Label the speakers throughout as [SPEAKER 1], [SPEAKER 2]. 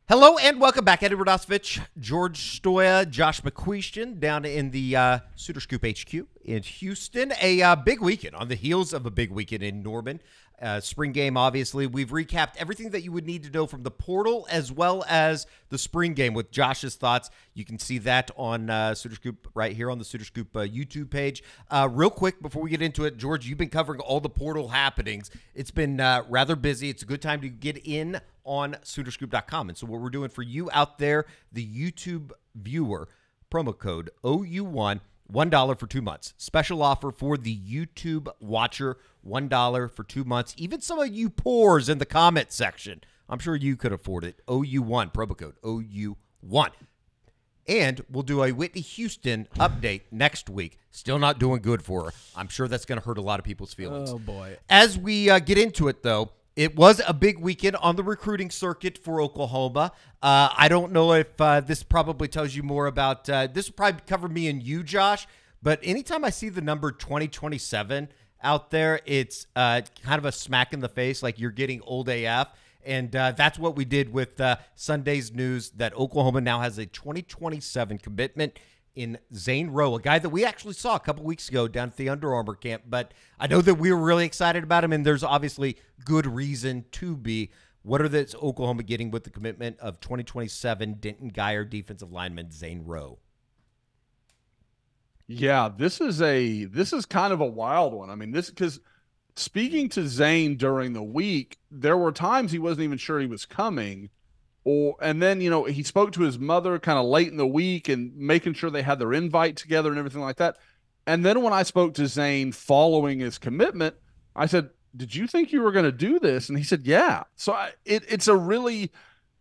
[SPEAKER 1] Hello and welcome back. Eddie Radosovich, George Stoya, Josh McCuistion down in the Suitor Scoop HQ in Houston. A big weekend on the heels of a big weekend in Norman. Spring game, obviously. We've recapped everything that you would need to know from the portal as well as the spring game with Josh's thoughts. You can see that on Suitor Scoop right here on the Suitor Scoop YouTube page. Real quick, before we get into it, George, you've been covering all the portal happenings. It's been rather busy. It's a good time to get in on SuitorScoop.com. And so what we're doing for you out there, the YouTube viewer, promo code OU1, $1 for 2 months. Special offer for the YouTube watcher, $1 for 2 months. Even some of you poors in the comment section, I'm sure you could afford it. OU1, promo code OU1. And we'll do a Whitney Houston update next week. Still not doing good for her. I'm sure that's going to hurt a lot of people's feelings.
[SPEAKER 2] Oh, boy.
[SPEAKER 1] As we get into it, though, it was a big weekend on the recruiting circuit for Oklahoma. I don't know if this probably tells you more about this will probably cover me and you, Josh. But anytime I see the number 2027 out there, it's kind of a smack in the face, like you're getting old AF. And that's what we did with Sunday's news that Oklahoma now has a 2027 commitment in Zane Row, a guy that we actually saw a couple weeks ago down at the Under Armour camp. But I know that we were really excited about him, and there's obviously good reason to be. What are this Oklahoma getting with the commitment of 2027 Denton Guyer defensive lineman Zane Row?
[SPEAKER 3] Yeah, this is kind of a wild one. I mean, because speaking to Zane during the week, there were times he wasn't even sure he was coming. And then, he spoke to his mother kind of late in the week and making sure they had their invite together and everything like that. And then when I spoke to Zane following his commitment, I said, "Did you think you were going to do this?" And he said, "Yeah." So it's a really,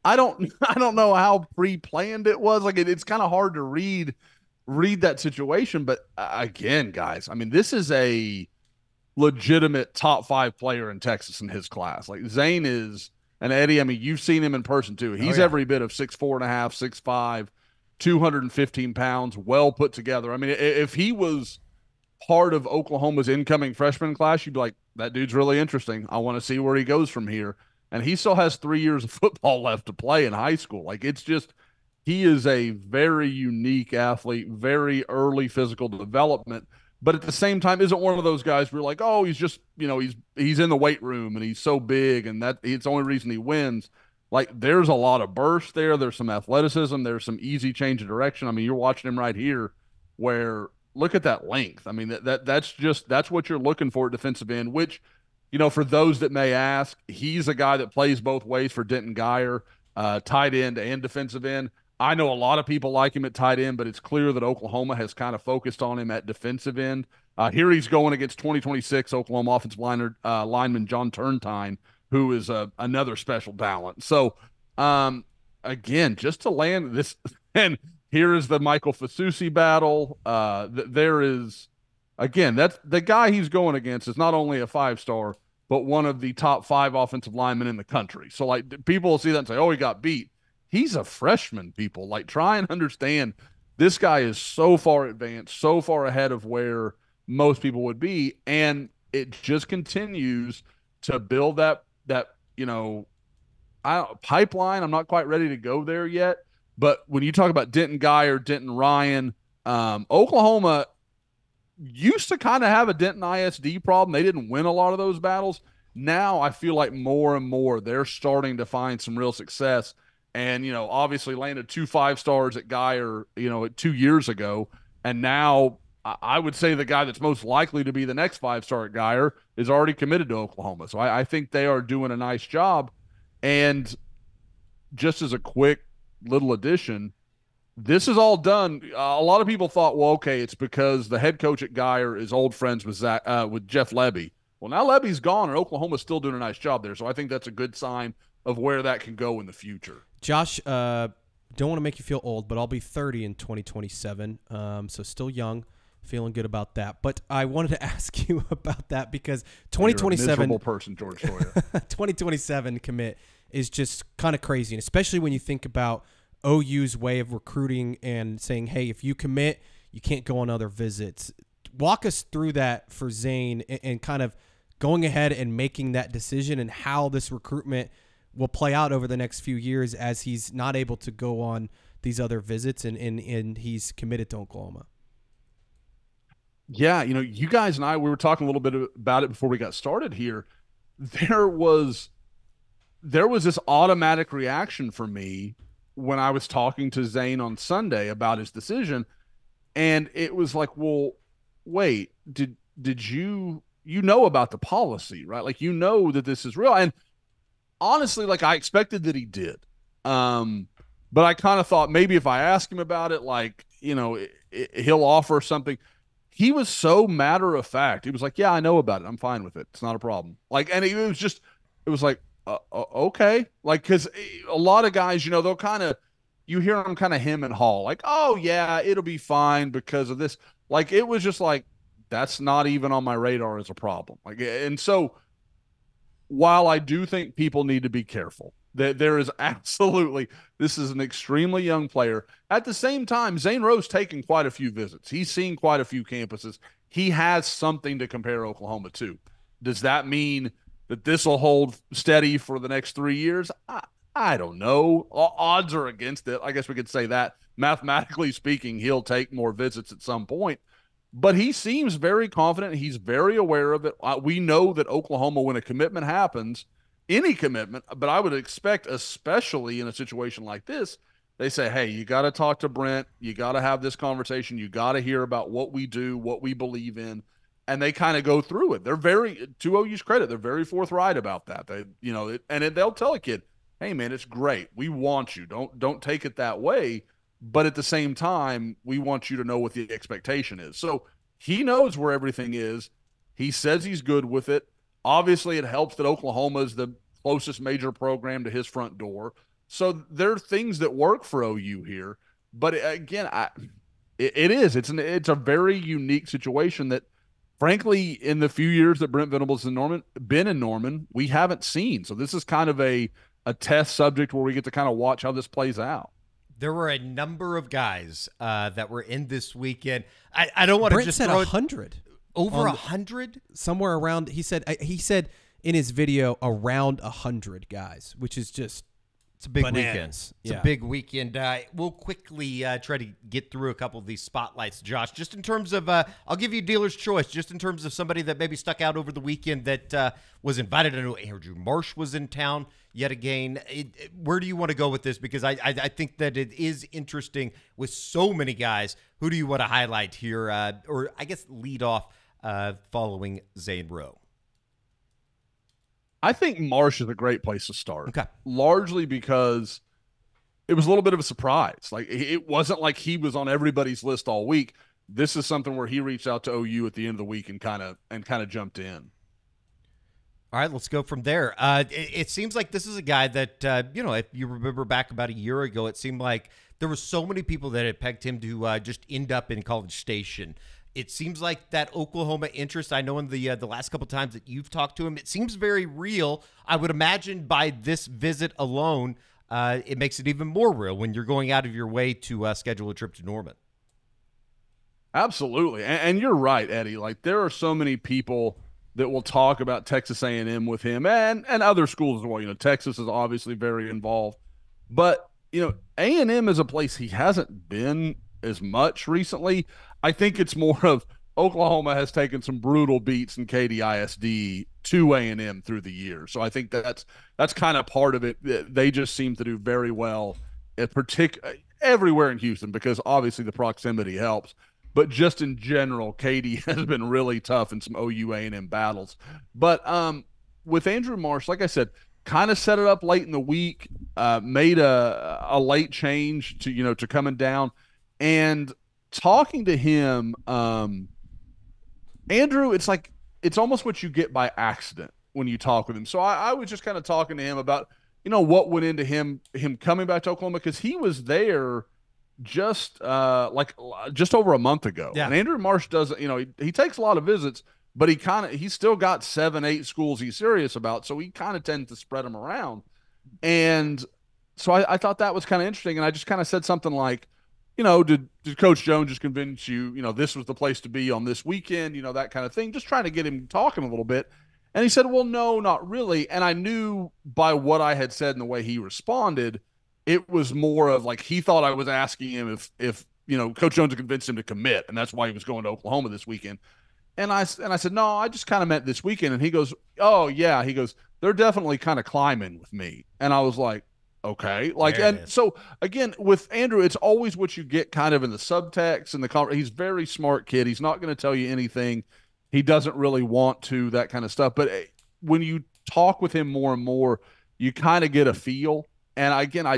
[SPEAKER 3] I don't know how pre-planned it was. Like it's kind of hard to read that situation. But again, guys, I mean, this is a legitimate top 5 player in Texas in his class. Like Zane is. And Eddie, I mean, you've seen him in person too. He's every bit of 6'4.5", 6'5", 215 pounds, well put together. I mean, if he was part of Oklahoma's incoming freshman class, you'd be like, that dude's really interesting. I want to see where he goes from here. And he still has 3 years of football left to play in high school. Like it's just, he is a very unique athlete, very early physical development. But at the same time, isn't one of those guys where you're like, oh, he's just, he's in the weight room and he's so big and that it's the only reason he wins. Like there's a lot of burst there. There's some athleticism. There's some easy change of direction. I mean, you're watching him right here where look at that length. I mean, that's what you're looking for at defensive end, which, for those that may ask, he's a guy that plays both ways for Denton Guyer, tight end and defensive end. I know a lot of people like him at tight end, but it's clear that Oklahoma has kind of focused on him at defensive end. Here he's going against 2026 Oklahoma offensive lineman John Turntine, who is another special talent. So, again, just to land this, and here is the Michael Fasusi battle. There is, again, that's the guy he's going against is not only a 5-star, but one of the top 5 offensive linemen in the country. So, like, people will see that and say, oh, he got beat. He's a freshman, people. Like, try and understand this guy is so far advanced, so far ahead of where most people would be, and it just continues to build that pipeline. I'm not quite ready to go there yet, but when you talk about Denton Guyer, Denton Ryan, Oklahoma used to kind of have a Denton ISD problem. They didn't win a lot of those battles. Now I feel like more and more they're starting to find some real success. And, obviously landed 2 5-stars at Guyer, 2 years ago. And now I would say the guy that's most likely to be the next 5-star at Guyer is already committed to Oklahoma. So I think they are doing a nice job. And just as a quick little addition, this is all done. A lot of people thought, well, okay, it's because the head coach at Guyer is old friends with Jeff Lebby. Well, now Lebby's gone and Oklahoma's still doing a nice job there. So I think that's a good sign of where that can go in the future.
[SPEAKER 2] Josh, don't want to make you feel old, but I'll be 30 in 2027, so still young, feeling good about that. But I wanted to ask you about that because 2027
[SPEAKER 3] You're a miserable person, George Stoya.
[SPEAKER 2] 2027 commit is just kind of crazy, and especially when you think about OU's way of recruiting and saying, hey, if you commit, you can't go on other visits. Walk us through that for Zane and kind of going ahead and making that decision and how this recruitment will play out over the next few years as he's not able to go on these other visits and he's committed to Oklahoma.
[SPEAKER 3] Yeah, you guys and we were talking a little bit about it before we got started here. There was this automatic reaction for me when I was talking to Zane on Sunday about his decision, and it was like, well, wait, did you know about the policy, right? Like, that this is real. And honestly, like, I expected that he did. But I kind of thought maybe if I ask him about it, like, he'll offer something. He was so matter of fact. He was like, yeah, I know about it. I'm fine with it. It's not a problem. Like, and it was like, okay. Like, because a lot of guys, they'll kind of, you hear them kind of hem and haw, like, oh, yeah, it'll be fine because of this. Like, it was just like, that's not even on my radar as a problem. Like, and so while I do think people need to be careful, that there is absolutely, this is an extremely young player. At the same time, Zane Row's taken quite a few visits. He's seen quite a few campuses. He has something to compare Oklahoma to. Does that mean that this will hold steady for the next 3 years? I don't know. Odds are against it. I guess we could say that. Mathematically speaking, he'll take more visits at some point. But he seems very confident. He's very aware of it. We know that Oklahoma, when a commitment happens, any commitment, but I would expect, especially in a situation like this, they say, hey, you got to talk to Brent. You got to have this conversation. You got to hear about what we do, what we believe in. And they kind of go through it. They're very, to OU's credit, they're very forthright about that. They'll tell a kid, hey, man, it's great. We want you. Don't take it that way. But at the same time, we want you to know what the expectation is. So he knows where everything is. He says he's good with it. Obviously, it helps that Oklahoma is the closest major program to his front door. So there are things that work for OU here. But again, it's a very unique situation that, frankly, in the few years that Brent Venables has been in Norman, we haven't seen. So this is kind of a test subject where we get to kind of watch how this plays out.
[SPEAKER 1] There were a number of guys that were in this weekend. I don't want to just
[SPEAKER 2] said
[SPEAKER 1] throw
[SPEAKER 2] 100.
[SPEAKER 1] Over 100?
[SPEAKER 2] Somewhere around, he said in his video around 100 guys, which is just
[SPEAKER 1] it's a big
[SPEAKER 2] bananas.
[SPEAKER 1] Weekend. It's a big weekend. We'll quickly try to get through a couple of these spotlights, Josh. Just in terms of, I'll give you dealer's choice, just in terms of somebody that maybe stuck out over the weekend that was invited. I know Andrew Marsh was in town yet again. Where do you want to go with this? Because I think that it is interesting with so many guys. Who do you want to highlight here? Or I guess lead off following Zane Row.
[SPEAKER 3] I think Marsh is a great place to start.
[SPEAKER 1] Okay.
[SPEAKER 3] Largely because it was a little bit of a surprise. Like, it wasn't like he was on everybody's list all week. This is something where he reached out to OU at the end of the week and kind of jumped in.
[SPEAKER 1] All right, let's go from there. It seems like this is a guy that, if you remember back about a year ago, it seemed like there were so many people that had pegged him to just end up in College Station. It seems like that Oklahoma interest, I know in the last couple times that you've talked to him, it seems very real. I would imagine by this visit alone, it makes it even more real when you're going out of your way to schedule a trip to Norman.
[SPEAKER 3] Absolutely. And you're right, Eddie. Like, there are so many people that will talk about Texas A&M with him and other schools as well. Texas is obviously very involved. But, A&M is a place he hasn't been as much recently. I think it's more of Oklahoma has taken some brutal beats in Katy ISD to A&M through the years. So I think that's kind of part of it. They just seem to do very well, everywhere in Houston, because obviously the proximity helps. But just in general, Katy has been really tough in some OU A&M battles. But with Andrew Marsh, like I said, kind of set it up late in the week, made a late change to coming down. And talking to him, Andrew, it's almost what you get by accident when you talk with him. So I was just kind of talking to him about, what went into him coming back to Oklahoma, because he was there just over a month ago.
[SPEAKER 1] Yeah.
[SPEAKER 3] And Andrew Marsh doesn't, he takes a lot of visits, but he's still got 7-8 schools he's serious about. So he kind of tends to spread them around. And so I thought that was kind of interesting. And I just kind of said something like, did Coach Jones just convince you, this was the place to be on this weekend, that kind of thing, just trying to get him talking a little bit. And he said, well, no, not really. And I knew by what I had said and the way he responded, it was more of like he thought I was asking him if Coach Jones had convinced him to commit, and that's why he was going to Oklahoma this weekend. And I said, no, I just kind of meant this weekend. And he goes, oh yeah, he goes, they're definitely kind of climbing with me. And I was like, okay, like, and so again with Andrew, it's always what you get kind of in the subtext and he's a very smart kid. He's not going to tell you anything he doesn't really want to, that kind of stuff. But when you talk with him more and more, you kind of get a feel. And again, I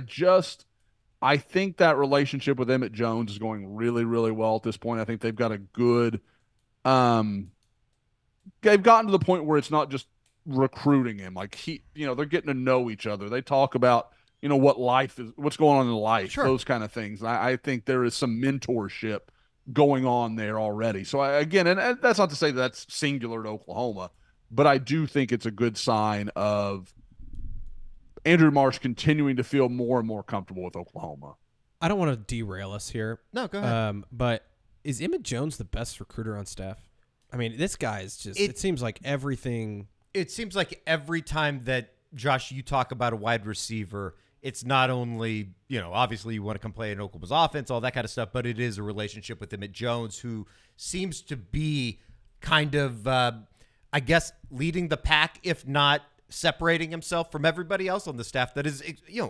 [SPEAKER 3] think that relationship with Emmett Jones is going really, really well at this point. I think they've got a good, they've gotten to the point where it's not just recruiting him. Like they're getting to know each other. They talk about, what life is, what's going on in life, sure, those kind of things. I think there is some mentorship going on there already. So again, and that's not to say that's singular to Oklahoma, but I do think it's a good sign of Andrew Marsh continuing to feel more and more comfortable with Oklahoma.
[SPEAKER 2] I don't want to derail us here.
[SPEAKER 1] No, go ahead.
[SPEAKER 2] But is Emmett Jones the best recruiter on staff? I mean, this guy is just, it seems like everything.
[SPEAKER 1] It seems like every time that, Josh, you talk about a wide receiver, it's not only, obviously you want to come play in Oklahoma's offense, all that kind of stuff, but it is a relationship with Emmett Jones, who seems to be kind of, I guess, leading the pack, if not separating himself from everybody else on the staff. That is,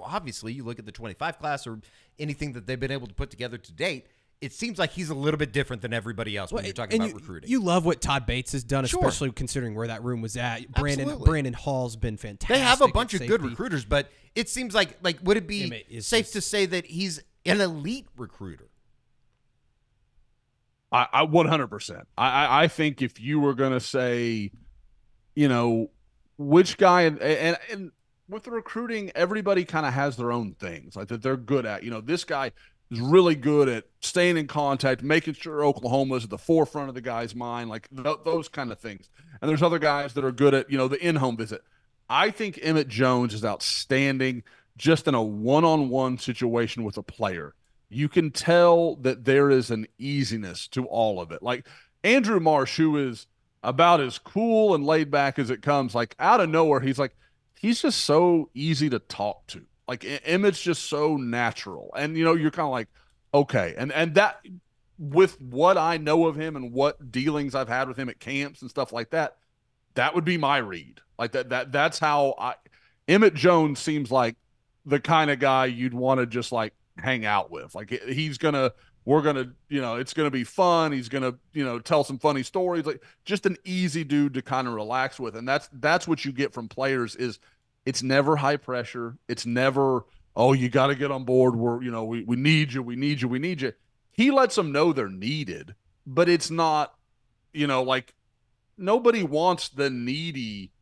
[SPEAKER 1] obviously you look at the 25 class or anything that they've been able to put together to date, it seems like he's a little bit different than everybody else when you're talking about recruiting.
[SPEAKER 2] You love what Todd Bates has done,
[SPEAKER 1] sure,
[SPEAKER 2] especially considering where that room was at.
[SPEAKER 1] Absolutely.
[SPEAKER 2] Brandon Hall's been fantastic.
[SPEAKER 1] They have a bunch of good recruiters, but it seems like would it be safe to say that he's an elite recruiter?
[SPEAKER 3] I 100%. I think if you were going to say, which guy, and with the recruiting, everybody kind of has their own things like that they're good at. This guy is really good at staying in contact, making sure Oklahoma's at the forefront of the guy's mind, like those kind of things. And there's other guys that are good at, the in-home visit. I think Emmett Jones is outstanding just in a one-on-one situation with a player. You can tell that there is an easiness to all of it. Like Andrew Marsh, who is about as cool and laid back as it comes, like out of nowhere, he's just so easy to talk to. Like Emmett's just so natural. And, you're kind of like, okay. And that, with what I know of him and what dealings I've had with him at camps and stuff like that, that would be my read. Like that's how Emmett Jones seems like the kind of guy you'd want to just like hang out with. Like it's going to be fun. He's going to, tell some funny stories, like just an easy dude to kind of relax with. And that's what you get from players is, it's never high pressure. It's never, oh, you got to get on board. We're, we need you. We need you. We need you. He lets them know they're needed, but it's not, like nobody wants the needy,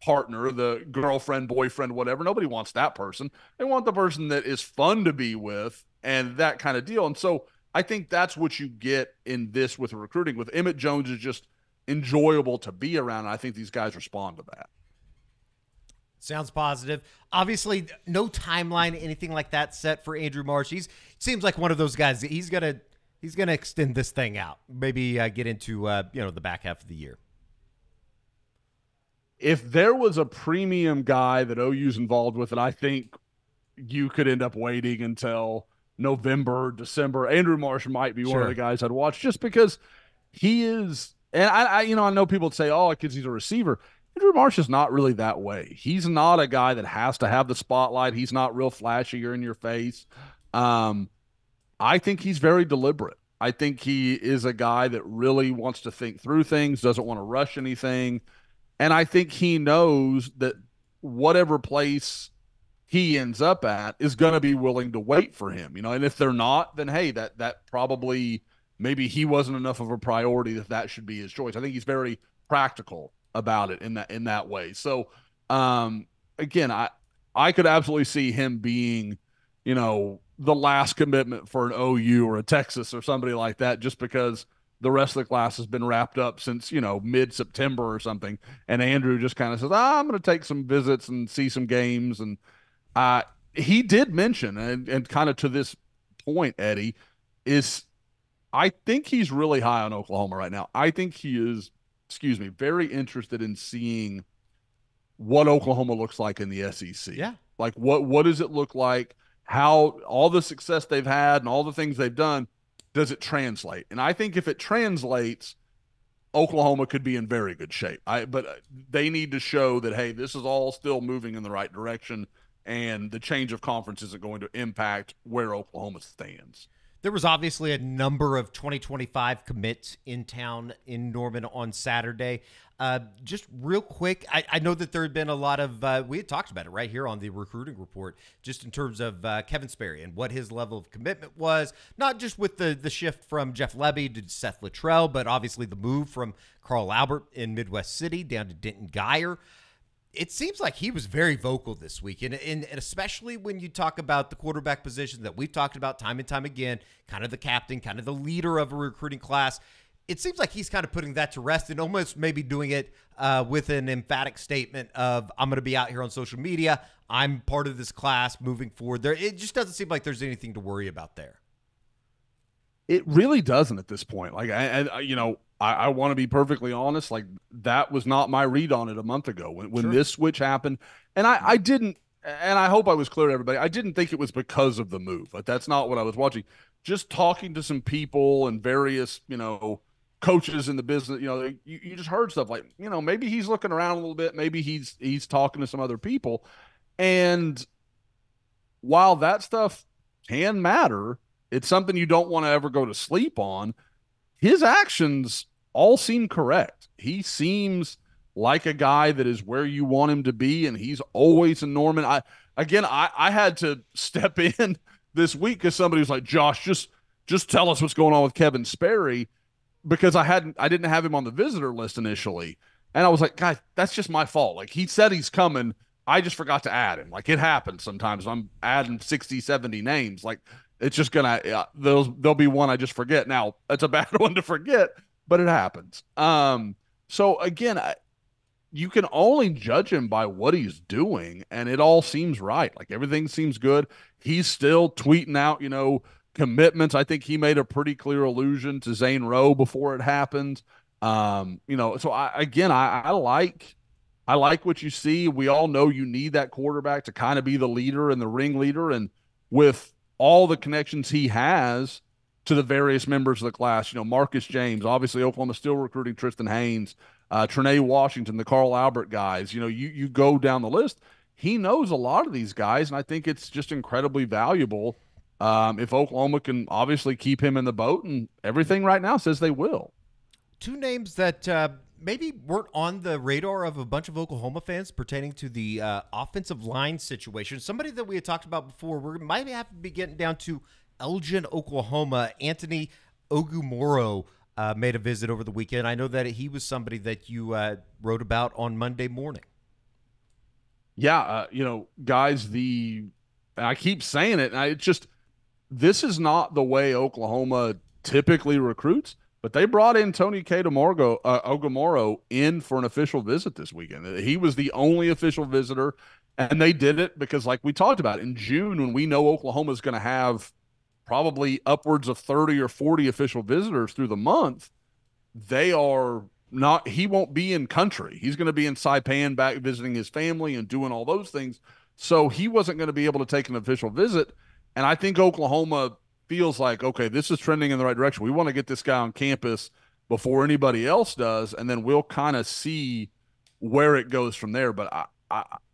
[SPEAKER 3] partner, the girlfriend, boyfriend, whatever. Nobody wants that person. They want the person that is fun to be with and that kind of deal. And so I think that's what you get in this with recruiting. With Emmett Jones is just enjoyable to be around. And I think these guys respond to that.
[SPEAKER 1] Sounds positive. Obviously, no timeline, anything like that set for Andrew Marsh. He seems like one of those guys. He's gonna extend this thing out. Maybe get into the back half of the year.
[SPEAKER 3] If there was a premium guy that OU's involved with it, I think you could end up waiting until November, December. Andrew Marsh might be one of the guys I'd watch just because he is. And I know people would say, "Oh, because he's a receiver." Andrew Marsh is not really that way. He's not a guy that has to have the spotlight. He's not real flashy or in your face. I think he's very deliberate. I think he is a guy that really wants to think through things, doesn't want to rush anything. And I think he knows that whatever place he ends up at is going to be willing to wait for him, and if they're not, then hey, that probably maybe he wasn't enough of a priority that should be his choice. I think he's very practical about it in that way. So again, I could absolutely see him being, the last commitment for an OU or a Texas or somebody like that, just because the rest of the class has been wrapped up since, mid-September or something. And Andrew just kind of says, I'm going to take some visits and see some games. And he did mention, and kind of to this point, Eddie, is I think he's really high on Oklahoma right now. I think he is very interested in seeing what Oklahoma looks like in the SEC.
[SPEAKER 1] Yeah.
[SPEAKER 3] Like what does it look like? How all the success they've had and all the things they've done, does it translate? And I think if it translates, Oklahoma could be in very good shape. But they need to show that, hey, this is all still moving in the right direction, and the change of conference isn't going to impact where Oklahoma stands.
[SPEAKER 1] There was obviously a number of 2025 commits in town in Norman on Saturday. Just real quick, I know that there had been a lot of, we had talked about it right here on the recruiting report, just in terms of Kevin Sperry and what his level of commitment was, not just with the shift from Jeff Lebby to Seth Luttrell, but obviously the move from Carl Albert in Midwest City down to Denton Geyer. It seems like he was very vocal this week, and especially when you talk about the quarterback position that we've talked about time and time again, kind of the captain, kind of the leader of a recruiting class. It seems like he's kind of putting that to rest and almost maybe doing it with an emphatic statement of, I'm going to be out here on social media. I'm part of this class moving forward. It just doesn't seem like there's anything to worry about there.
[SPEAKER 3] It really doesn't at this point. Like, I want to be perfectly honest. Like, that was not my read on it a month ago when
[SPEAKER 1] Sure.
[SPEAKER 3] this switch happened. And I didn't, and I hope I was clear to everybody, I didn't think it was because of the move. Like, that's not what I was watching. Just talking to some people and various, coaches in the business, you just heard stuff like, maybe he's looking around a little bit. Maybe he's talking to some other people. And while that stuff can matter, it's something you don't want to ever go to sleep on. His actions all seem correct. He seems like a guy that is where you want him to be, and he's always in Norman. I had to step in this week because somebody was like, Josh, just tell us what's going on with Kevin Sperry, because I didn't have him on the visitor list initially. And I was like, guys, that's just my fault. Like, he said he's coming. I just forgot to add him. Like, it happens sometimes. I'm adding 60, 70 names. Like, it's just there'll be one I just forget. Now, it's a bad one to forget, but it happens. So again, you can only judge him by what he's doing, and it all seems right. Like, everything seems good. He's still tweeting out, commitments. I think he made a pretty clear allusion to Zane Row before it happened. So I like what you see. We all know you need that quarterback to kind of be the leader and the ringleader, and with all the connections he has to the various members of the class, Marcus James, obviously Oklahoma still recruiting Tristan Haynes, Trinae Washington, the Carl Albert guys, you go down the list. He knows a lot of these guys, and I think it's just incredibly valuable if Oklahoma can obviously keep him in the boat, and everything right now says they will.
[SPEAKER 1] Two names that maybe weren't on the radar of a bunch of Oklahoma fans pertaining to the offensive line situation. Somebody that we had talked about before, we might have to be getting down to Elgin, Oklahoma. Anthony Ogumoro made a visit over the weekend. I know that he was somebody that you wrote about on Monday morning.
[SPEAKER 3] Yeah, guys, I keep saying it, and this is not the way Oklahoma typically recruits. But they brought in Tony Ogumoro in for an official visit this weekend. He was the only official visitor, and they did it because, like we talked about, in June, when we know Oklahoma is going to have probably upwards of 30 or 40 official visitors through the month, he won't be in country. He's going to be in Saipan back visiting his family and doing all those things. So he wasn't going to be able to take an official visit. And I think Oklahoma feels like, okay, this is trending in the right direction. We want to get this guy on campus before anybody else does, and then we'll kind of see where it goes from there. But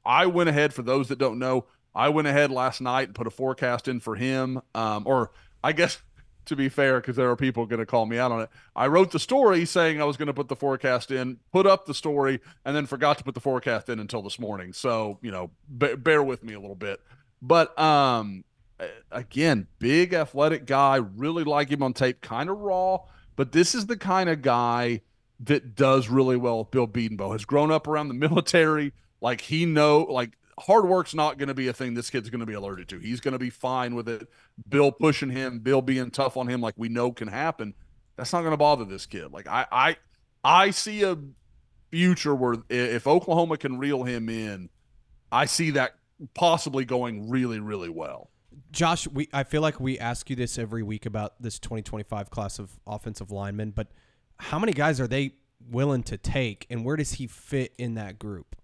[SPEAKER 3] I went ahead, for those that don't know, I went ahead last night and put a forecast in for him. Or I guess, to be fair, because there are people going to call me out on it, I wrote the story saying I was going to put the forecast in, put up the story, and then forgot to put the forecast in until this morning. So, bear with me a little bit. But again, big athletic guy, really like him on tape, kind of raw, but this is the kind of guy that does really well with Bill Bedenbaugh. Has grown up around the military. Like, hard work's not going to be a thing this kid's going to be allergic to. He's going to be fine with it. Bill pushing him, Bill being tough on him, like we know can happen. That's not going to bother this kid. Like, I see a future where if Oklahoma can reel him in, I see that possibly going really, really well.
[SPEAKER 2] Josh, I feel like we ask you this every week about this 2025 class of offensive linemen, but how many guys are they willing to take, and where does he fit in that group?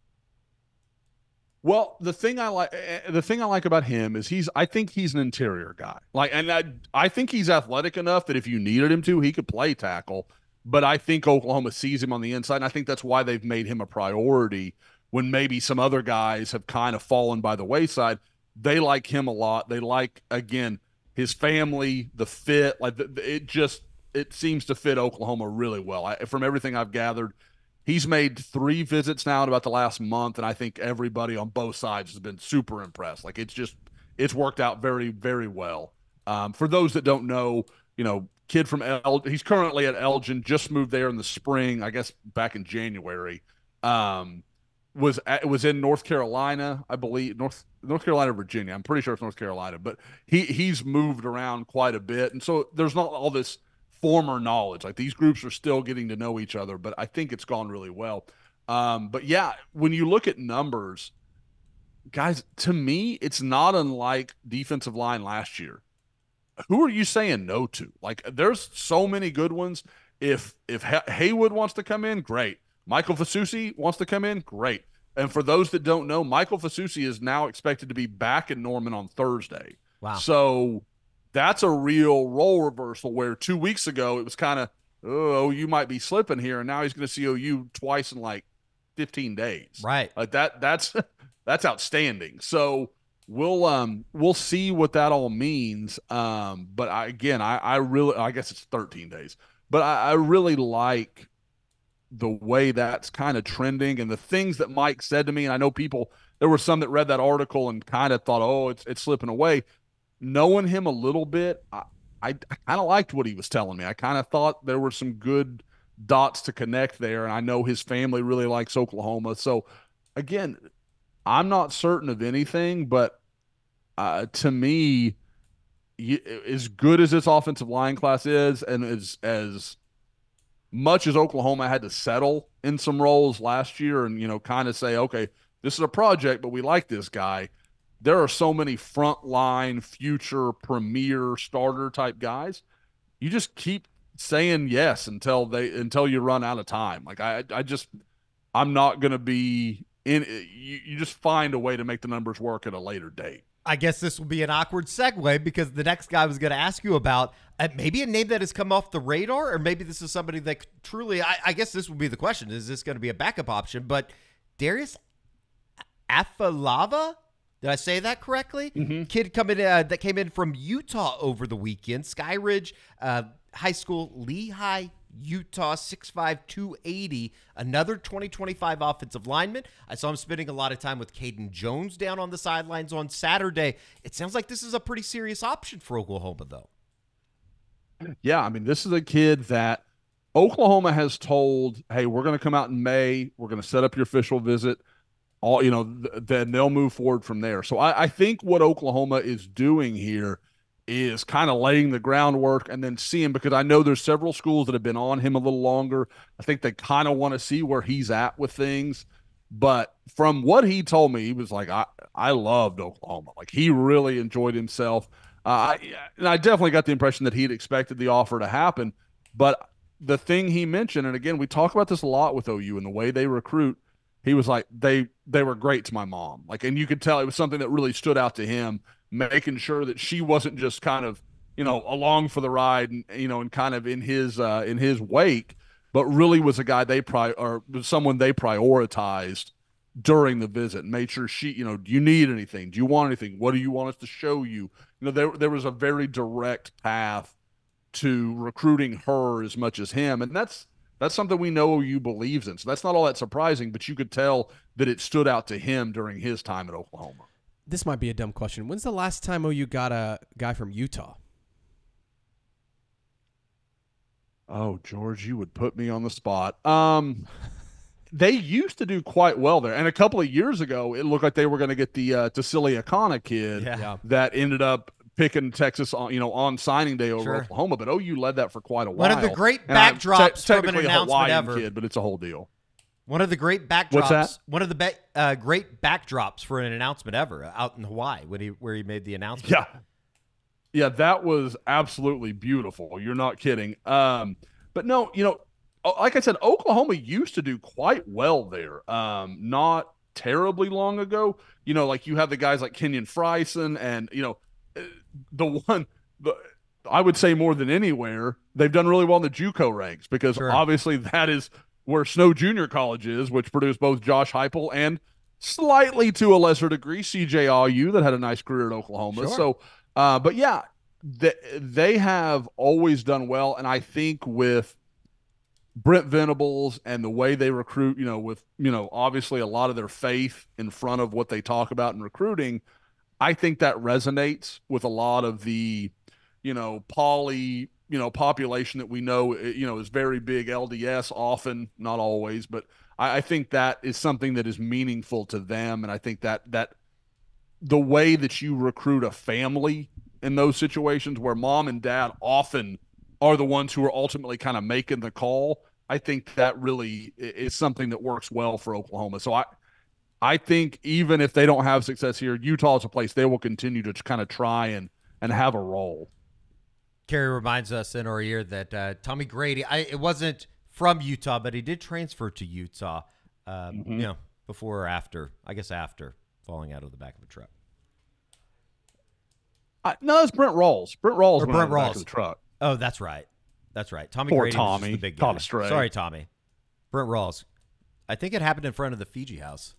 [SPEAKER 3] Well, the thing I like about him is I think he's an interior guy. I think he's athletic enough that if you needed him to, he could play tackle. But I think Oklahoma sees him on the inside, and I think that's why they've made him a priority when maybe some other guys have kind of fallen by the wayside. They like him a lot. They like, again, his family, the fit. It seems to fit Oklahoma really well. From everything I've gathered, he's made 3 visits now in about the last month, and I think everybody on both sides has been super impressed. It's worked out very, very well. For those that don't know, kid from he's currently at Elgin, just moved there in the spring, I guess back in January. Was in North Carolina, I believe, North Carolina, Virginia. I'm pretty sure it's North Carolina, but he's moved around quite a bit, and so there's not all this former knowledge. Like, these groups are still getting to know each other, but I think it's gone really well. But yeah, when you look at numbers, guys, to me, it's not unlike defensive line last year. Who are you saying no to? Like, there's so many good ones. If Haywood wants to come in, great. Michael Fasusi wants to come in, great. And for those that don't know, Michael Fasusi is now expected to be back in Norman on Thursday.
[SPEAKER 1] Wow.
[SPEAKER 3] So that's a real role reversal where 2 weeks ago it was kind of, oh, you might be slipping here, and now he's going to see OU twice in like 15 days.
[SPEAKER 1] Right.
[SPEAKER 3] Like that's outstanding. So we'll see what that all means. But I really, I guess it's 13 days. But I really like the way that's kind of trending and the things that Mike said to me. And I know there were some that read that article and kind of thought, oh, it's slipping away. Knowing him a little bit, I kind of liked what he was telling me. I kind of thought there were some good dots to connect there. And I know his family really likes Oklahoma. So again, I'm not certain of anything, but to me, as good as this offensive line class is, and as much as Oklahoma had to settle in some roles last year and, kind of say, okay, this is a project, but we like this guy. There are so many frontline, future, premier, starter type guys. You just keep saying yes until you run out of time. Like I'm not going to be in. You just find a way to make the numbers work at a later date.
[SPEAKER 1] I guess this will be an awkward segue because the next guy I was going to ask you about, maybe a name that has come off the radar, or maybe this is somebody that truly, I guess this would be the question. Is this going to be a backup option? But Darius Afalava, did I say that correctly?
[SPEAKER 3] Mm-hmm.
[SPEAKER 1] Kid that came in from Utah over the weekend, Skyridge High School, Lehigh, Utah, 6'5", 280, another 2025 offensive lineman. I saw him spending a lot of time with Caden Jones down on the sidelines on Saturday. It sounds like this is a pretty serious option for Oklahoma, though.
[SPEAKER 3] Yeah, I mean, this is a kid that Oklahoma has told, hey, we're going to come out in May. We're going to set up your official visit. Then they'll move forward from there. So I think what Oklahoma is doing here is kind of laying the groundwork and then seeing, because I know there's several schools that have been on him a little longer. I think they kind of want to see where he's at with things. But from what he told me, he was like, I loved Oklahoma. Like, he really enjoyed himself. And I definitely got the impression that he'd expected the offer to happen. But the thing he mentioned, and again, we talk about this a lot with OU and the way they recruit, he was like, they were great to my mom. Like, and you could tell it was something that really stood out to him, making sure that she wasn't just kind of, along for the ride and kind of in his wake, but really was a guy was someone they prioritized during the visit and made sure she, do you need anything? Do you want anything? What do you want us to show you? There was a very direct path to recruiting her as much as him. And that's something we know OU believes in. So that's not all that surprising, but you could tell that it stood out to him during his time at Oklahoma.
[SPEAKER 2] This might be a dumb question. When's the last time OU got a guy from Utah?
[SPEAKER 3] Oh, George, you would put me on the spot. They used to do quite well there. And a couple of years ago, it looked like they were going to get the Tassiliakana kid that ended up picking Texas on signing day over Oklahoma. But OU led that for quite a while.
[SPEAKER 1] One of the great backdrops from an announcement ever.
[SPEAKER 3] Kid, but it's a whole deal.
[SPEAKER 1] One of the great backdrops.
[SPEAKER 3] What's that?
[SPEAKER 1] One of the great backdrops for an announcement ever out in Hawaii where he made the announcement.
[SPEAKER 3] Yeah, that was absolutely beautiful. You're not kidding. But no, like I said, Oklahoma used to do quite well there. Not terribly long ago. Like you have the guys like Kenyon Fryson, and uh, the one, the I would say more than anywhere, they've done really well in the JUCO ranks because
[SPEAKER 1] Sure.
[SPEAKER 3] obviously that is where Snow Junior College is, which produced both Josh Heupel and slightly to a lesser degree CJIU that had a nice career at Oklahoma.
[SPEAKER 1] Sure.
[SPEAKER 3] So, but yeah, they have always done well, and I think with Brent Venables and the way they recruit, with, obviously a lot of their faith in front of what they talk about in recruiting, I think that resonates with a lot of the, population that we know, is very big LDS often, not always, but I think that is something that is meaningful to them. And I think that the way that you recruit a family in those situations where mom and dad often are the ones who are ultimately kind of making the call, I think that really is something that works well for Oklahoma. So I think even if they don't have success here, Utah is a place they will continue to kind of try and have a role.
[SPEAKER 1] Kerry reminds us in our ear that Tommy Grady, it wasn't from Utah, but he did transfer to Utah, before or after, I guess after falling out of the back of a truck.
[SPEAKER 3] No, it's Brent Rawls. Brent Rawls went out of the back of the truck.
[SPEAKER 1] Oh, that's right. That's right. Tommy
[SPEAKER 3] Poor
[SPEAKER 1] Grady was just
[SPEAKER 3] Tommy.
[SPEAKER 1] the big guy.
[SPEAKER 3] Caught astray.
[SPEAKER 1] Sorry, Tommy. Brent Rawls. I think it happened in front of the Fiji house.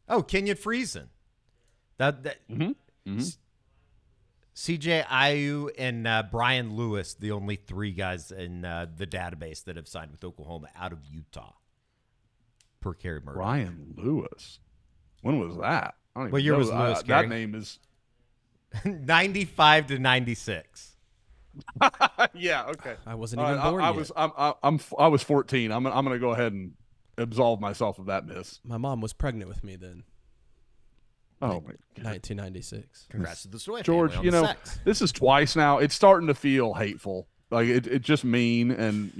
[SPEAKER 1] Oh, Kenyon Friesen. CJ Ayu and Brian Lewis, the only three guys in the database that have signed with Oklahoma out of Utah. Per Kerry Murray.
[SPEAKER 3] Brian Lewis. When was that? I don't
[SPEAKER 1] What
[SPEAKER 3] even
[SPEAKER 1] year
[SPEAKER 3] know.
[SPEAKER 1] was Lewis,
[SPEAKER 3] that
[SPEAKER 1] Kerry?
[SPEAKER 3] name is
[SPEAKER 1] 95 to 96.
[SPEAKER 3] yeah, okay.
[SPEAKER 2] I wasn't even born yet.
[SPEAKER 3] I was 14. I'm going to go ahead and absolve myself of that miss.
[SPEAKER 2] My mom was pregnant with me then.
[SPEAKER 3] Oh my God.
[SPEAKER 2] 1996.
[SPEAKER 1] Congrats to the Soy
[SPEAKER 3] George,
[SPEAKER 1] family on the sex.
[SPEAKER 3] this is twice now. It's starting to feel hateful. Like it's just mean, and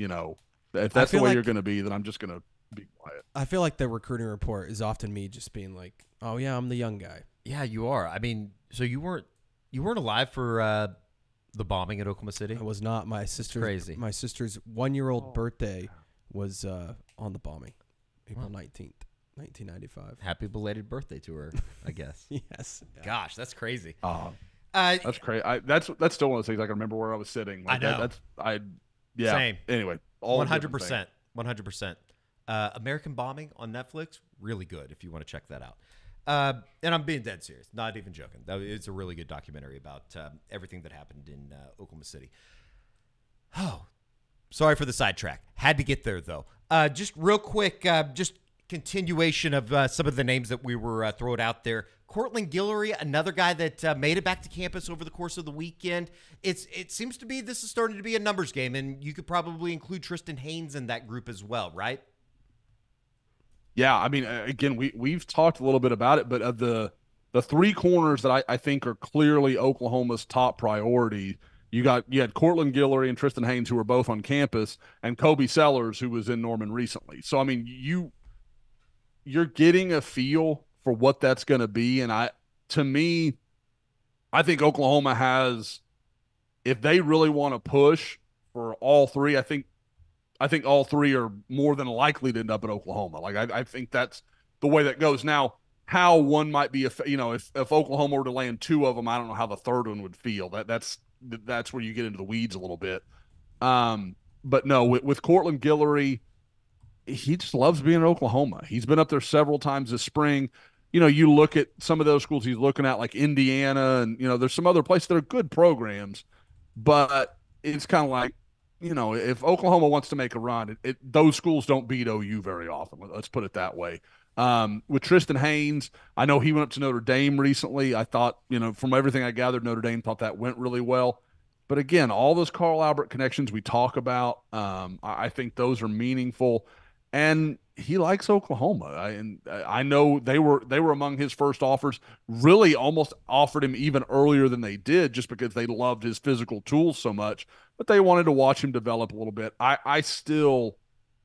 [SPEAKER 3] if that's the way you're going to be, then I'm just going to be quiet.
[SPEAKER 2] I feel like the recruiting report is often me just being like, "Oh yeah, I'm the young guy."
[SPEAKER 1] Yeah, you are. I mean, so you weren't alive for the bombing at Oklahoma City?
[SPEAKER 2] I was not. My sister's 1-year-old birthday was on the bombing, April 19th, 1995.
[SPEAKER 1] Happy belated birthday to her, I guess.
[SPEAKER 2] Yes.
[SPEAKER 1] Gosh, that's crazy.
[SPEAKER 3] That's crazy. That's still one of those things I can remember where I was sitting. Like,
[SPEAKER 1] I know.
[SPEAKER 3] Yeah.
[SPEAKER 1] Same.
[SPEAKER 3] Anyway,
[SPEAKER 1] 100%. 100%. American Bombing on Netflix, really good if you want to check that out. And I'm being dead serious, not even joking. It's a really good documentary about everything that happened in Oklahoma City. Oh, sorry for the sidetrack. Had to get there, though. Just real quick, just continuation of some of the names that we were throwing out there. Cortland Guillory, another guy that made it back to campus over the course of the weekend. It seems to be this is starting to be a numbers game, and you could probably include Tristan Haynes in that group as well, right?
[SPEAKER 3] Yeah, I mean, again, we've talked a little bit about it, but of the three corners that I think are clearly Oklahoma's top priority, you had Cortland Guillory and Tristan Haynes, who were both on campus, and Kobe Sellers, who was in Norman recently. So I mean, you're getting a feel for what that's going to be, and to me, I think Oklahoma has, if they really want to push for all three, I think all three are more than likely to end up at Oklahoma. Like I think that's the way that goes. Now, how one might be, if Oklahoma were to land two of them, I don't know how the third one would feel. That's where you get into the weeds a little bit. But no, with Cortland Guillory, he just loves being in Oklahoma. He's been up there several times this spring. You look at some of those schools he's looking at, like Indiana, and there's some other places that are good programs, but it's kind of like, if Oklahoma wants to make a run, those schools don't beat OU very often. Let's put it that way. With Tristan Haynes, I know he went up to Notre Dame recently. I thought, from everything I gathered, Notre Dame thought that went really well. But again, all those Carl Albert connections we talk about, I think those are meaningful. And he likes Oklahoma. I know they were among his first offers. Really, almost offered him even earlier than they did, just because they loved his physical tools so much. But they wanted to watch him develop a little bit. I still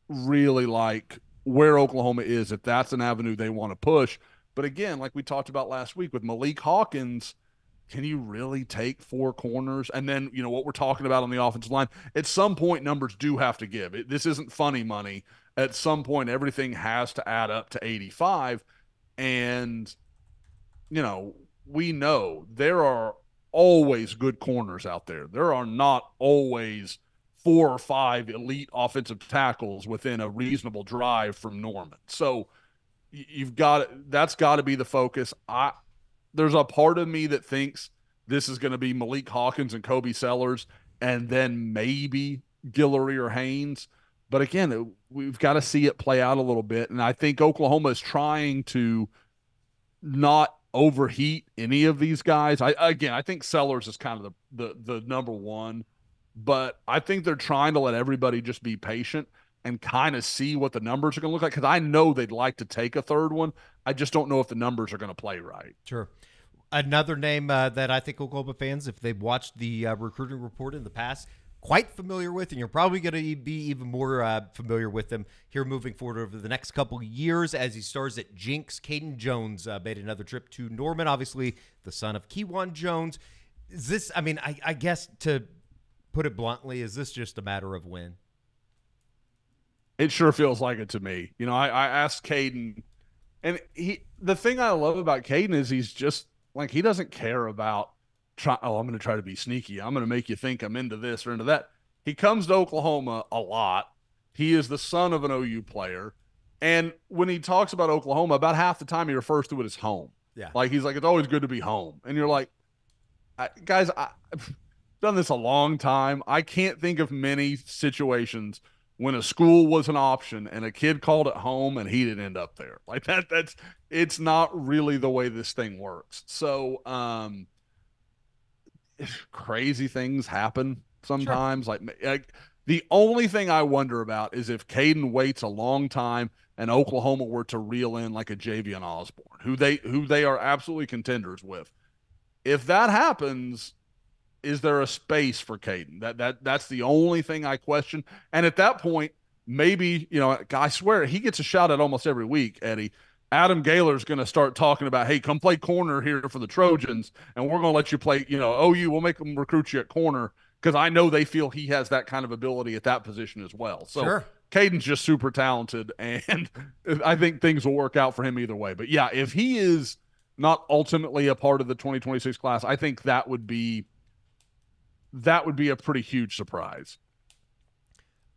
[SPEAKER 3] really like where Oklahoma is, if that's an avenue they want to push. But again, like we talked about last week with Malik Hawkins, can you really take 4 corners? And then, what we're talking about on the offensive line, at some point, numbers do have to give. This isn't funny money. At some point, everything has to add up to 85. And, we know there are always good corners out there. There are not always 4 or 5 elite offensive tackles within a reasonable drive from Norman. So that's got to be the focus. There's a part of me that thinks this is going to be Malik Hawkins and Kobe Sellers, and then maybe Guillory or Haynes. But again, we've got to see it play out a little bit. And I think Oklahoma is trying to not overheat any of these guys. I think Sellers is kind of the number one, but I think they're trying to let everybody just be patient and kind of see what the numbers are going to look like, because I know they'd like to take a third one. I just don't know if the numbers are going to play right.
[SPEAKER 1] Sure. Another name that I think Oklahoma fans, if they've watched the recruiting report in the past, quite familiar with, and you're probably going to be even more familiar with them here moving forward over the next couple of years as he stars at Jinx. Caden Jones made another trip to Norman, obviously the son of Kewan Jones. Is this, I guess to put it bluntly, is this just a matter of when?
[SPEAKER 3] It sure feels like it to me. I asked Caden, and the thing I love about Caden is he's just like, he doesn't care about I'm going to try to be sneaky. I'm going to make you think I'm into this or into that. He comes to Oklahoma a lot. He is the son of an OU player. And when he talks about Oklahoma, about half the time he refers to it as home.
[SPEAKER 1] Yeah.
[SPEAKER 3] Like, he's like, it's always good to be home. And you're like, guys, I've done this a long time. I can't think of many situations when a school was an option and a kid called it home and he didn't end up there. Like it's not really the way this thing works. So, crazy things happen sometimes. Sure. Like the only thing I wonder about is if Caden waits a long time and Oklahoma were to reel in like a Javion Osborne, who they are absolutely contenders with. If that happens, is there a space for Caden? That's the only thing I question. And at that point, maybe, I swear he gets a shout at almost every week, Eddie. Adam Gaylor's going to start talking about, hey, come play corner here for the Trojans, and we're going to let you play, OU, we'll make them recruit you at corner, because I know they feel he has that kind of ability at that position as well. So sure. Caden's just super talented, and I think things will work out for him either way. But, yeah, if he is not ultimately a part of the 2026 class, I think that would be a pretty huge surprise.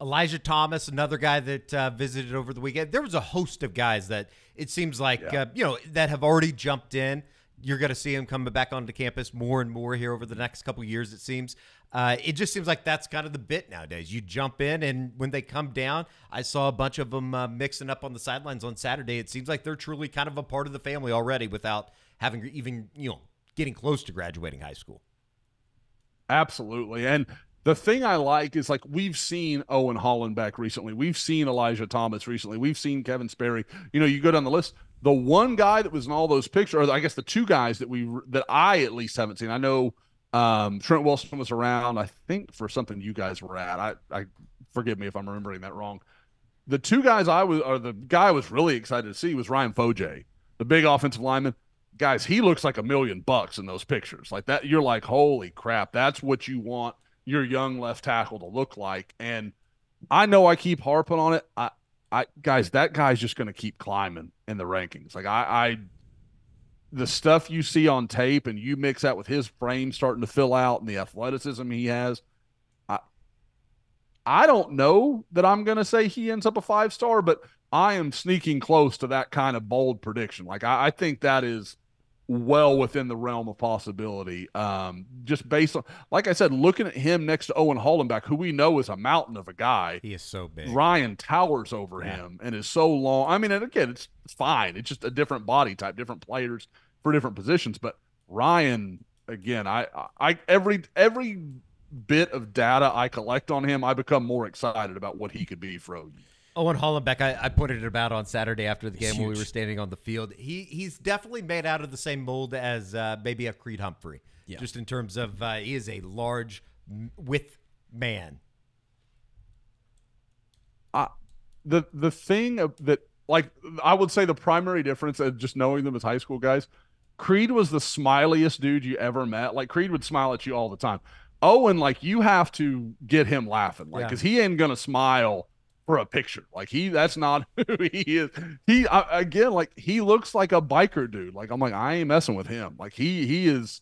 [SPEAKER 1] Elijah Thomas, another guy that visited over the weekend. There was a host of guys that it seems like, that have already jumped in. You're going to see him coming back onto campus more and more here over the next couple of years, it seems. It just seems like that's kind of the bit nowadays. You jump in, and when they come down, I saw a bunch of them mixing up on the sidelines on Saturday. It seems like they're truly kind of a part of the family already without having even, getting close to graduating high school.
[SPEAKER 3] Absolutely. And the thing I like is, like, we've seen Owen Holland back recently. We've seen Elijah Thomas recently. We've seen Kevin Sperry. You go down the list. The one guy that was in all those pictures, or I guess the two guys that I at least haven't seen. I know Trent Wilson was around, I think, for something you guys were at. I forgive me if I'm remembering that wrong. The two guys the guy I was really excited to see was Ryan Foje, the big offensive lineman. Guys, he looks like $1 million in those pictures. Like that, you're like, holy crap, that's what you want your young left tackle to look like. And I know I keep harping on it. Guys, that guy's just going to keep climbing in the rankings. Like the stuff you see on tape and you mix that with his frame starting to fill out and the athleticism he has, I don't know that I'm going to say he ends up a 5-star, but I am sneaking close to that kind of bold prediction. Like I think that is well within the realm of possibility. Just based on, like I said, looking at him next to Owen Hollenbeck, who we know is a mountain of a guy.
[SPEAKER 1] He is so big.
[SPEAKER 3] Ryan towers over him and is so long. I mean, and again, it's fine. It's just a different body type, different players for different positions. But Ryan, again, I every bit of data I collect on him, I become more excited about what he could be for OU.
[SPEAKER 1] Owen Hollenbeck, I pointed it out on Saturday after the game when we were standing on the field. He's definitely made out of the same mold as maybe a Creed Humphrey, just in terms of he is a large width man.
[SPEAKER 3] The thing that, like, I would say the primary difference of just knowing them as high school guys, Creed was the smiliest dude you ever met. Like Creed would smile at you all the time. Owen, like you have to get him laughing, like because he ain't gonna smile for a picture. Like that's not who he is. Again, like he looks like a biker dude. Like I'm like I ain't messing with him. Like he is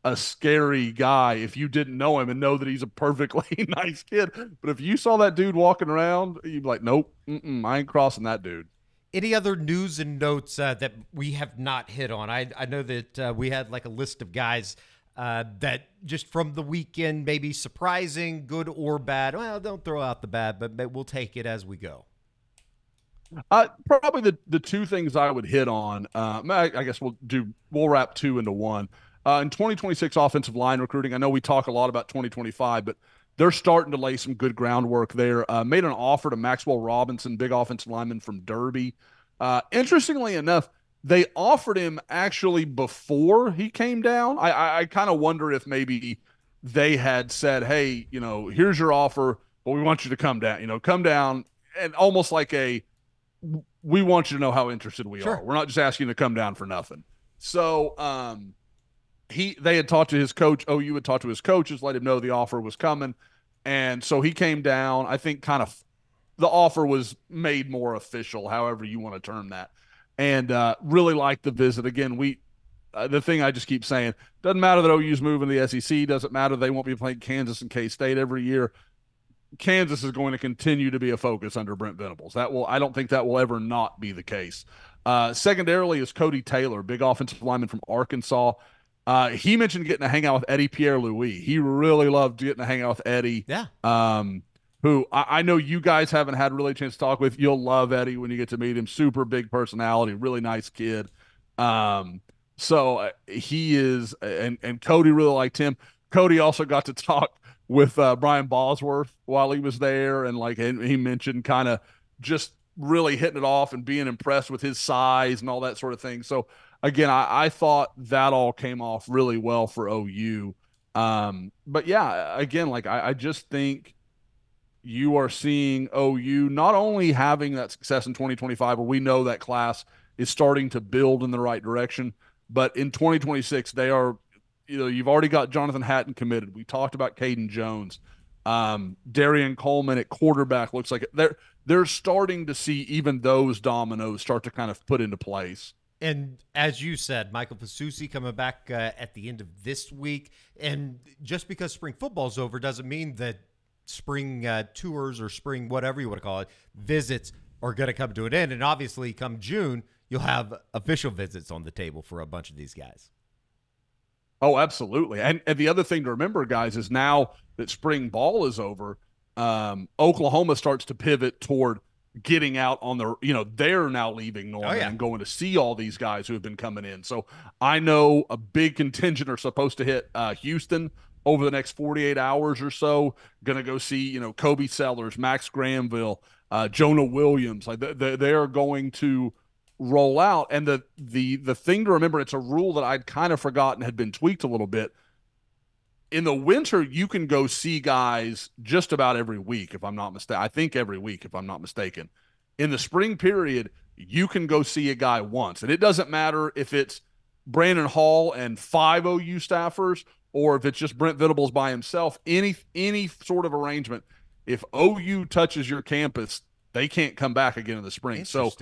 [SPEAKER 3] a scary guy if you didn't know him and know that he's a perfectly nice kid. But if you saw that dude walking around, you'd be like, nope, I ain't crossing that dude.
[SPEAKER 1] Any other news and notes that we have not hit on? I know that we had like a list of guys that just from the weekend, maybe surprising, good or bad. Well, don't throw out the bad, but we'll take it as we go.
[SPEAKER 3] Probably the two things I would hit on. I guess we'll wrap two into one. In 2026 offensive line recruiting, I know we talk a lot about 2025, but they're starting to lay some good groundwork there. Made an offer to Maxwell Robinson, big offensive lineman from Derby. Interestingly enough, they offered him actually before he came down. I kind of wonder if maybe they had said, hey, here's your offer, but we want you to come down, come down, and almost like we want you to know how interested we are. We're not just asking you to come down for nothing. So they had talked to his coach. OU had talked to his coaches, let him know the offer was coming. And so he came down. I think kind of the offer was made more official, however you want to term that. And really liked the visit. Again, the thing I just keep saying, doesn't matter that OU's moving to the SEC, doesn't matter they won't be playing Kansas and K-State every year. Kansas is going to continue to be a focus under Brent Venables. I don't think that will ever not be the case. Secondarily is Cody Taylor, big offensive lineman from Arkansas. He mentioned getting to hang out with Eddie Pierre-Louis. He really loved getting to hang out with Eddie.
[SPEAKER 1] Yeah.
[SPEAKER 3] Who I know you guys haven't had really a chance to talk with. You'll love Eddie when you get to meet him. Super big personality, really nice kid. So he is, and Cody really liked him. Cody also got to talk with Brian Bosworth while he was there, and he mentioned kind of just really hitting it off and being impressed with his size and all that sort of thing. So again, I thought that all came off really well for OU. But yeah, again, I just think you are seeing OU not only having that success in 2025, where we know that class is starting to build in the right direction, but in 2026, they are, you've already got Jonathan Hatton committed. We talked about Caden Jones. Darian Coleman at quarterback looks like they're starting to see even those dominoes start to kind of put into place.
[SPEAKER 1] And as you said, Michael Fasusi coming back at the end of this week. And just because spring football's over doesn't mean that spring tours or spring whatever you want to call it, visits are going to come to an end. And obviously come June, you'll have official visits on the table for a bunch of these guys.
[SPEAKER 3] Oh, absolutely. And the other thing to remember, guys, is now that spring ball is over, Oklahoma starts to pivot toward getting out on they're now leaving Norman and going to see all these guys who have been coming in. So I know a big contingent are supposed to hit Houston over the next 48 hours or so. Going to go see, Kobe Sellers, Max Granville, Jonah Williams. Like they are going to roll out. And the thing to remember, it's a rule that I'd kind of forgotten had been tweaked a little bit. In the winter, you can go see guys just about every week, if I'm not mistaken. I think every week, if I'm not mistaken. In the spring period, you can go see a guy once. And it doesn't matter if it's Brandon Hall and 5 OU staffers or if it's just Brent Venables by himself. Any sort of arrangement, if OU touches your campus, they can't come back again in the spring. So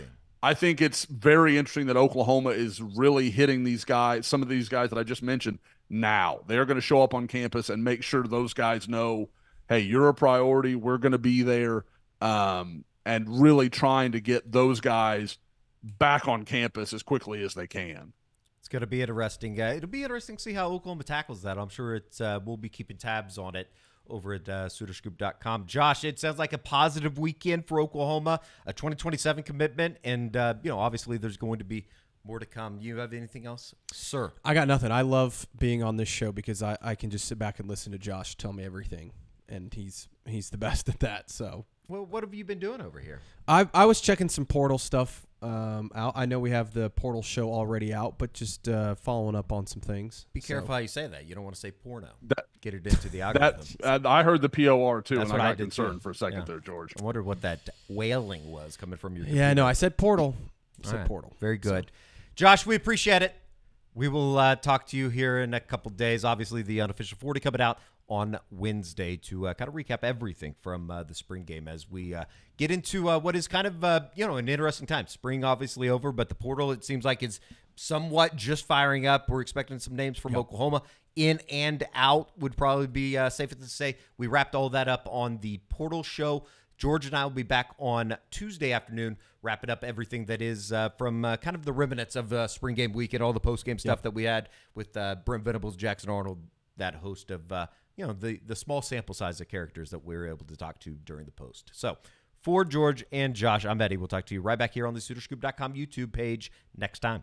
[SPEAKER 3] I think it's very interesting that Oklahoma is really hitting these guys, some of these guys that I just mentioned, now. They're going to show up on campus and make sure those guys know, hey, you're a priority. We're going to be there, and really trying to get those guys back on campus as quickly as they can.
[SPEAKER 1] It's going to be interesting. It'll be interesting to see how Oklahoma tackles that. I'm sure we'll be keeping tabs on it over at SoonerScoop.com. Josh, it sounds like a positive weekend for Oklahoma, a 2027 commitment, and obviously there's going to be more to come. You have anything else, sir?
[SPEAKER 2] I got nothing. I love being on this show because I can just sit back and listen to Josh tell me everything, and he's the best at that. So,
[SPEAKER 1] well, what have you been doing over here?
[SPEAKER 2] I was checking some portal stuff out. I know we have the portal show already out, but just following up on some things.
[SPEAKER 1] Be careful how you say that. You don't want to say porno. Get it into the algorithm.
[SPEAKER 3] I heard the POR too,
[SPEAKER 1] That's
[SPEAKER 3] and I got
[SPEAKER 1] concerned
[SPEAKER 3] for a second there, George.
[SPEAKER 1] I wondered what that wailing was coming from your
[SPEAKER 2] computer. Yeah, no, I said portal.
[SPEAKER 1] Portal. Very good. So. Josh, we appreciate it. We will talk to you here in a couple days. Obviously, the unofficial 40 coming out on Wednesday to kind of recap everything from the spring game as we get into what is kind of an interesting time. Spring obviously over, but the portal, it seems like, is somewhat just firing up. We're expecting some names from Oklahoma in and out would probably be safe to say. We wrapped all that up on the portal show. George and I will be back on Tuesday afternoon, wrapping up everything that is from kind of the remnants of spring game week and all the post-game stuff that we had with Brent Venables, Jackson Arnold, that host of the small sample size of characters that we were able to talk to during the post. So for George and Josh, I'm Eddie. We'll talk to you right back here on the SoonerScoop.com YouTube page next time.